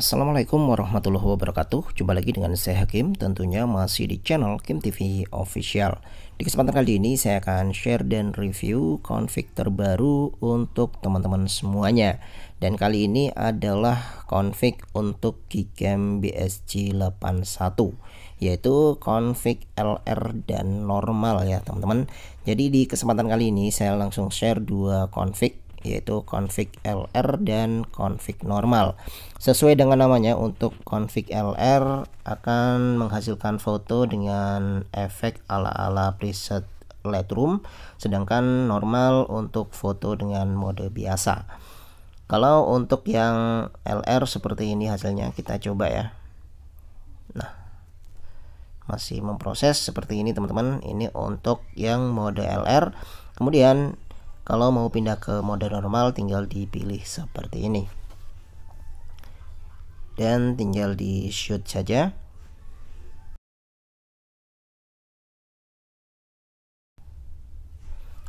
Assalamualaikum warahmatullahi wabarakatuh. Jumpa lagi dengan saya Hakim, tentunya masih di channel Kim TV Official. Di kesempatan kali ini saya akan share dan review config terbaru untuk teman-teman semuanya. Dan kali ini adalah config untuk Gcam BSG81, yaitu config LR dan normal ya teman-teman. Jadi di kesempatan kali ini saya langsung share dua config, yaitu config LR dan config normal. Sesuai dengan namanya, untuk config LR akan menghasilkan foto dengan efek ala-ala preset Lightroom, sedangkan normal untuk foto dengan mode biasa. Kalau untuk yang LR seperti ini hasilnya, kita coba ya. Nah, masih memproses seperti ini teman-teman. Ini untuk yang mode LR. Kemudian kalau mau pindah ke mode normal tinggal dipilih seperti ini dan tinggal di shoot saja.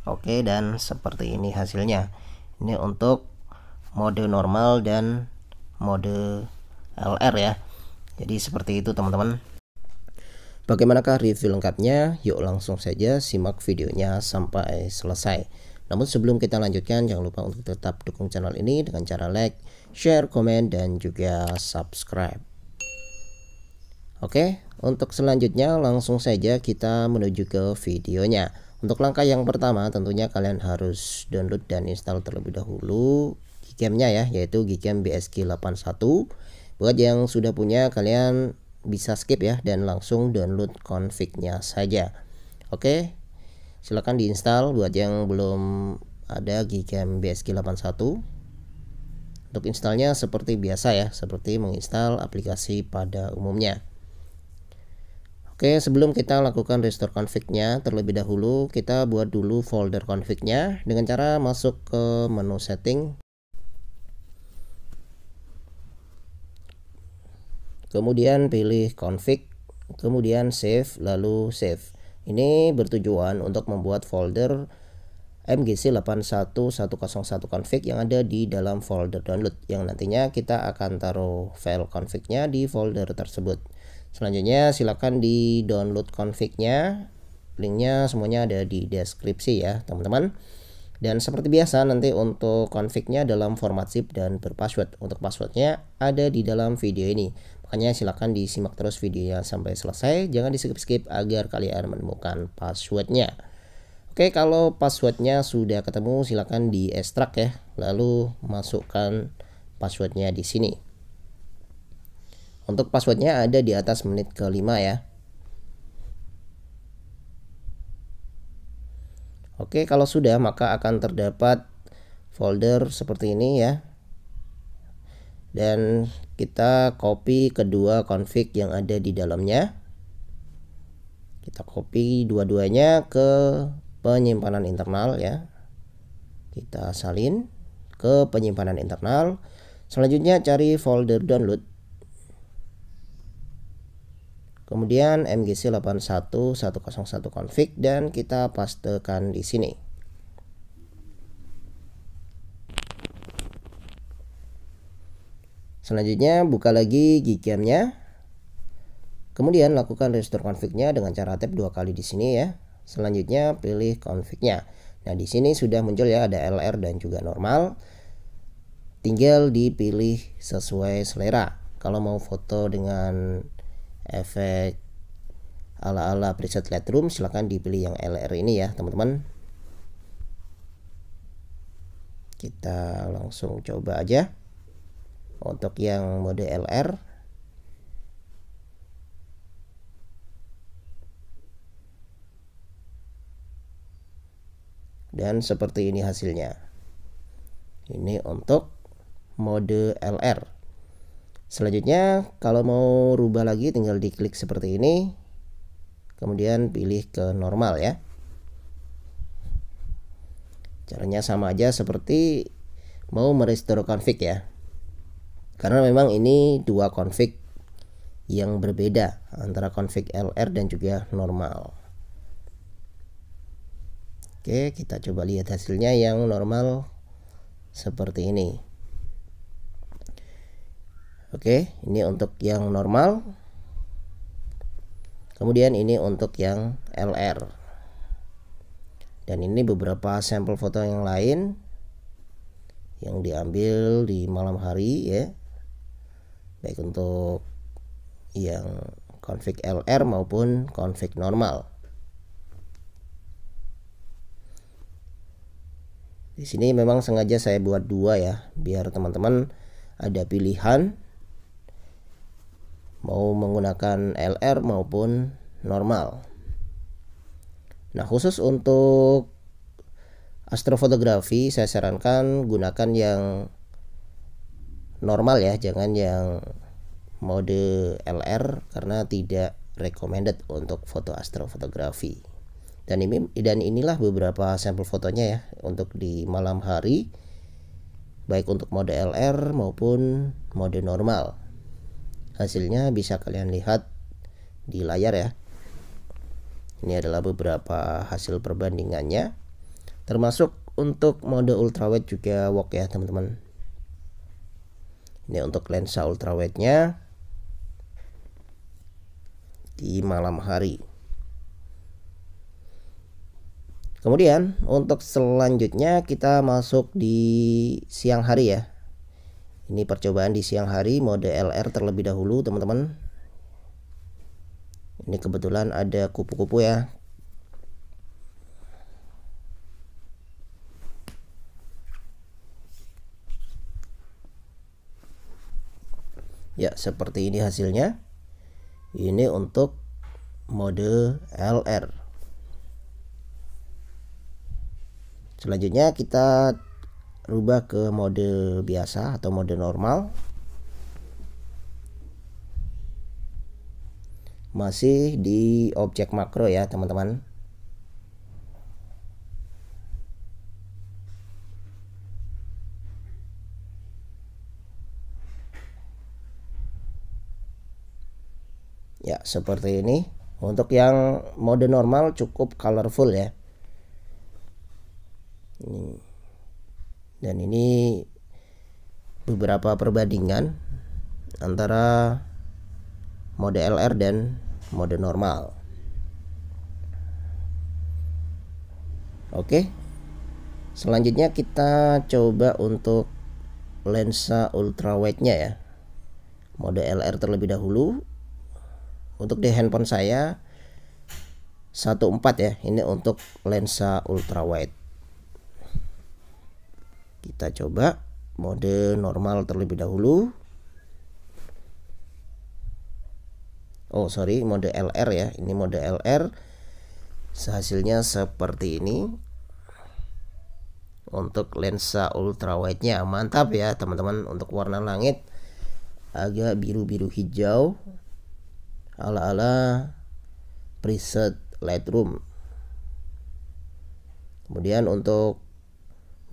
Oke, dan seperti ini hasilnya. Ini untuk mode normal dan mode LR ya. Jadi seperti itu teman-teman. Bagaimanakah review lengkapnya? Yuk langsung saja simak videonya sampai selesai. Namun sebelum kita lanjutkan, jangan lupa untuk tetap dukung channel ini dengan cara like, share, komen, dan juga subscribe. Oke, untuk selanjutnya langsung saja kita menuju ke videonya. Untuk langkah yang pertama tentunya kalian harus download dan install terlebih dahulu Gcam-nya ya, yaitu Gcam BSG81. Buat yang sudah punya, kalian bisa skip ya dan langsung download config-nya saja. Oke, silakan diinstal buat yang belum ada Gcam BSG81. Untuk installnya seperti biasa ya, seperti menginstal aplikasi pada umumnya. Oke, sebelum kita lakukan restore config-nya, terlebih dahulu kita buat dulu folder config-nya dengan cara masuk ke menu setting, kemudian pilih config, kemudian save, lalu save. Ini bertujuan untuk membuat folder MGC81101 config yang ada di dalam folder download, yang nantinya kita akan taruh file config-nya di folder tersebut. Selanjutnya silakan di download config-nya, linknya semuanya ada di deskripsi ya teman-teman. Dan seperti biasa nanti untuk config-nya dalam format zip dan berpassword. Untuk passwordnya ada di dalam video ini, makanya silakan disimak terus videonya sampai selesai, jangan di skip-skip agar kalian menemukan passwordnya. Oke, kalau passwordnya sudah ketemu silakan di ekstrak ya, lalu masukkan passwordnya di sini. Untuk passwordnya ada di atas menit ke-5 ya. Oke, kalau sudah maka akan terdapat folder seperti ini ya. Dan kita copy kedua config yang ada di dalamnya. Kita copy dua-duanya ke penyimpanan internal ya. Kita salin ke penyimpanan internal. Selanjutnya cari folder download, kemudian MGC81101 config dan kita pastekan di sini. Selanjutnya buka lagi Gcam-nya. Kemudian lakukan restore config-nya dengan cara tap 2 kali di sini ya. Selanjutnya pilih config-nya. Nah, di sini sudah muncul ya, ada LR dan juga normal. Tinggal dipilih sesuai selera. Kalau mau foto dengan efek ala-ala preset Lightroom, silahkan dipilih yang LR ini ya teman-teman. Kita langsung coba aja untuk yang mode LR. Dan seperti ini hasilnya. Ini untuk mode LR. Selanjutnya kalau mau rubah lagi tinggal diklik seperti ini, kemudian pilih ke normal ya. Caranya sama aja seperti mau merestore config ya, karena memang ini dua config yang berbeda antara config LR dan juga normal. Oke, kita coba lihat hasilnya yang normal seperti ini. Oke, ini untuk yang normal. Kemudian ini untuk yang LR. Dan ini beberapa sampel foto yang lain yang diambil di malam hari ya. Baik untuk yang config LR maupun config normal. Di sini memang sengaja saya buat dua ya, biar teman-teman ada pilihan mau menggunakan LR maupun normal. Nah, khusus untuk astrofotografi saya sarankan gunakan yang normal ya, jangan yang mode LR karena tidak recommended untuk foto astrofotografi. Dan inilah beberapa sampel fotonya ya untuk di malam hari, baik untuk mode LR maupun mode normal. Hasilnya bisa kalian lihat di layar ya. Ini adalah beberapa hasil perbandingannya, termasuk untuk mode ultrawide juga work ya teman-teman. Ini untuk lensa ultrawide-nya di malam hari. Kemudian untuk selanjutnya kita masuk di siang hari ya. Ini percobaan di siang hari mode LR terlebih dahulu teman-teman. Ini kebetulan ada kupu-kupu ya. Ya, seperti ini hasilnya. Ini untuk mode LR. Selanjutnya kita rubah ke mode biasa atau mode normal. Masih di objek makro ya teman-teman. Ya, seperti ini. Untuk yang mode normal cukup colorful ya. Dan ini beberapa perbandingan antara mode LR dan mode normal. Oke. Selanjutnya kita coba untuk lensa ultrawide-nya ya. Mode LR terlebih dahulu. Untuk di handphone saya 1.4 ya. Ini untuk lensa ultrawide. Kita coba mode normal terlebih dahulu. Oh sorry, mode LR ya. Ini mode LR. Hasilnya seperti ini. Untuk lensa ultrawide-nya mantap ya teman-teman. Untuk warna langit agak biru-biru hijau ala-ala preset Lightroom. Kemudian untuk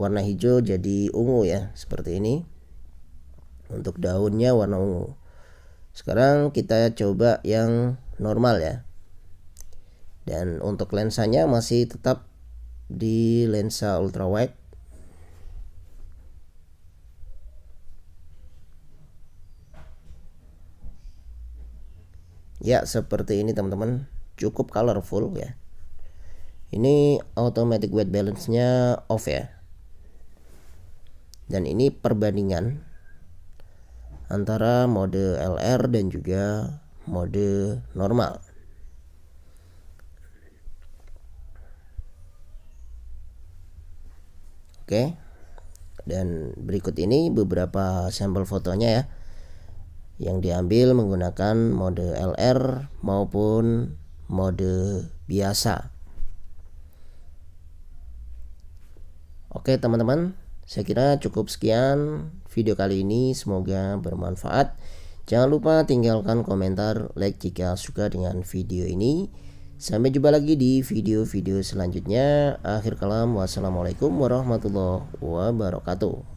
warna hijau jadi ungu ya, seperti ini. Untuk daunnya warna ungu. Sekarang kita coba yang normal ya. Dan untuk lensanya masih tetap di lensa ultrawide. Ya, seperti ini teman-teman. Cukup colorful ya. Ini automatic white balance-nya off ya. Dan ini perbandingan antara mode LR dan juga mode normal. Oke. Dan berikut ini beberapa sampel fotonya ya, yang diambil menggunakan mode LR maupun mode biasa. Oke teman-teman, saya kira cukup sekian video kali ini, semoga bermanfaat. Jangan lupa tinggalkan komentar, like jika suka dengan video ini. Sampai jumpa lagi di video-video selanjutnya. Akhir kalam, wassalamualaikum warahmatullahi wabarakatuh.